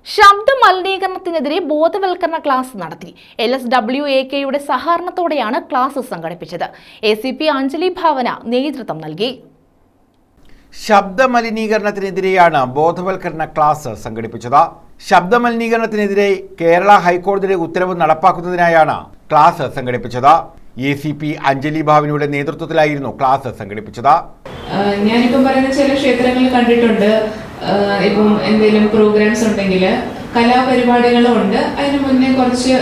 ശബ്ദ മലിനീകരണത്തിനെതിരെ ബോധവൽക്കരണ ക്ലാസ് നടത്തി. LSWAKയുടെ സഹകരണത്തോടെയാണ് ക്ലാസ് സംഘടിപ്പിച്ചത്. ACP അഞ്ജലി ഭാവന നേതൃത്വം നൽകി. ശബ്ദ മലിനീകരണത്തിനെതിരെയാണ് ബോധവൽക്കരണ ക്ലാസ് സംഘടിപ്പിച്ചത്. ശബ്ദ മലിനീകരണത്തിനെതിരെ കേരള ഹൈക്കോടതിയുടെ ഉത്തരവ് നടപ്പാക്കുന്നതിനായാണ് ക്ലാസ് സംഘടിപ്പിച്ചത്. ACP അഞ്ജലി ഭാവനയുടെ നേതൃത്വത്തിലായിരുന്നു ക്ലാസ് സംഘടിപ്പിച്ചത്. ഞാനിപ്പം പറയുന്ന ചില ക്ഷേത്രങ്ങളിൽ കണ്ടിട്ടുണ്ട്, ഇപ്പം എന്തെങ്കിലും പ്രോഗ്രാംസ് ഉണ്ടെങ്കിൽ കലാപരിപാടികളും ഉണ്ട്, അതിന് മുന്നേ കുറച്ച്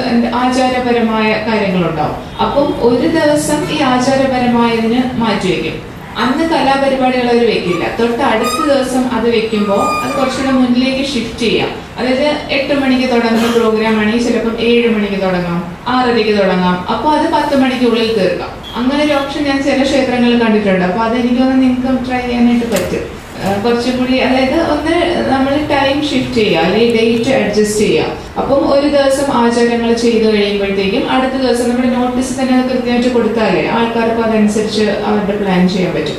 ആചാരപരമായ കാര്യങ്ങളുണ്ടാവും. അപ്പം ഒരു ദിവസം ഈ ആചാരപരമായതിന് മാറ്റിവെക്കും. അന്ന് കലാപരിപാടികൾ അവർ വെക്കില്ല. തൊട്ട് അടുത്ത ദിവസം അത് വെക്കുമ്പോൾ അത് കുറച്ചുകൂടെ മുന്നിലേക്ക് ഷിഫ്റ്റ് ചെയ്യാം. അതായത് 8 മണിക്ക് തുടങ്ങുന്ന പ്രോഗ്രാം ആണെങ്കിൽ ചിലപ്പം 7 മണിക്ക് തുടങ്ങാം, 6:30 തുടങ്ങാം. അപ്പോൾ അത് 10 മണിക്കുള്ളിൽ തീർക്കാം. അങ്ങനെ ഒരു ഓപ്ഷൻ ഞാൻ ചില ക്ഷേത്രങ്ങളിൽ കണ്ടിട്ടുണ്ട്. അപ്പോൾ അതെനിക്കൊന്ന് നിങ്ങൾക്കും ട്രൈ ചെയ്യാനായിട്ട് പറ്റും. കുറച്ചും കൂടി, അതായത് ഒന്ന് നമ്മൾ ടൈം ഷിഫ്റ്റ് ചെയ്യുക, അല്ലെങ്കിൽ ഡേറ്റ് അഡ്ജസ്റ്റ് ചെയ്യുക. അപ്പം ഒരു ദിവസം ആചാരങ്ങൾ ചെയ്തു കഴിയുമ്പോഴത്തേക്കും അടുത്ത ദിവസം നമ്മുടെ നോട്ടീസ് തന്നെ അത് കൃത്യമായിട്ട് കൊടുത്താലേ ആൾക്കാർക്ക് അതനുസരിച്ച് അവരുടെ പ്ലാൻ ചെയ്യാൻ പറ്റും.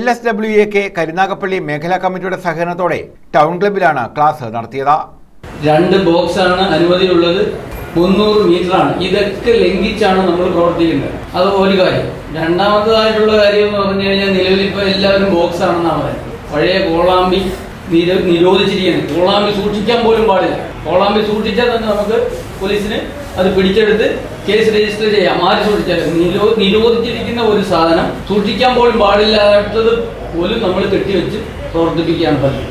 LSWAK കരുനാഗപ്പള്ളി മേഖലാ കമ്മിറ്റിയുടെ സഹകരണത്തോടെ ടൗൺ ക്ലബിലാണ് ക്ലാസ് നടത്തിയത്. 2 ബോക്സാണ് അനുമതിയുള്ളത്, 300 മീറ്ററാണ്. ഇതൊക്കെ ലംഘിച്ചാണ് നമ്മൾ പ്രവർത്തിക്കുന്നത്. അത് ഒരു കാര്യം. രണ്ടാമത്തേതായിട്ടുള്ള കാര്യം എന്ന് പറഞ്ഞു കഴിഞ്ഞാൽ നിലവിൽ ഇപ്പോൾ എല്ലാവരും ബോക്സ് ആണെന്നാണ് പറയുന്നത്. പഴയ കോളാമ്പി നിരോധിച്ചിരിക്കുന്നത്. കോളാമ്പി സൂക്ഷിക്കാൻ പോലും പാടില്ല. കോളാമ്പി സൂക്ഷിച്ചാൽ തന്നെ നമുക്ക് പോലീസിന് അത് പിടിച്ചെടുത്ത് കേസ് രജിസ്റ്റർ ചെയ്യാം. ആര് സൂക്ഷിച്ചാലും നിരോധിച്ചിരിക്കുന്ന ഒരു സാധനം സൂക്ഷിക്കാൻ പോലും പാടില്ലാത്തത് പോലും നമ്മൾ കെട്ടിവെച്ച് പ്രവർത്തിപ്പിക്കുകയാണ് പതിവ്.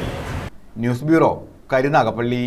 News bureau, Karunagappally.